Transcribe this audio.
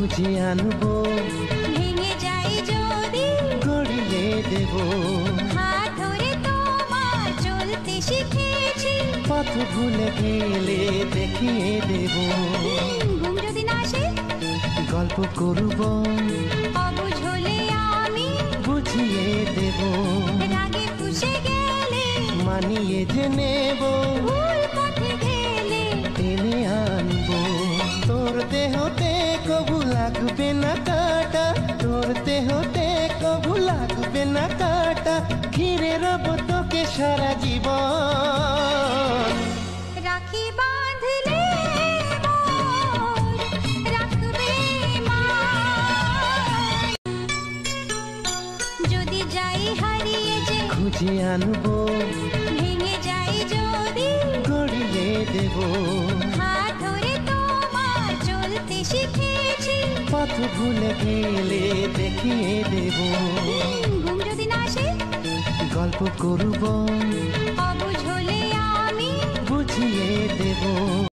খুঁজে আনবো, ভেঙে যাই যদি গড়িয়ে দেব। হাত ধরে তোমার চলতে শিখেছি, পথ ভুলে গেলে দেখিয়ে দেব। ঘুম যদি না আসে গল্প করব, অবুঝ হলে আমি বুঝিয়ে দেব। রাগে ফুঁসে গেলে মানিয়ে যে নেব, ভুল পথে গেলে টেনে আনবো। তোর দেহতে কবু লাগবে না কাটা, তোর দেহতে কবু লাগবে না কাটা। ঘিরে রব তোকে সারা জীবন। রাখি বাঁধলে মোর রাখবে মা, যদি যাই হারিয়ে যে খুঁজে আনবো, ভেঙে যাই যদি গড়িয়ে দেব। হাত ধরে তোমার চলতে শিখেছি, পথ ভুলে গেলে দেখিয়ে দেব। ঘুম যদি না আসে গল্প করব, অবুঝ হলে আমি বুঝিয়ে দেব।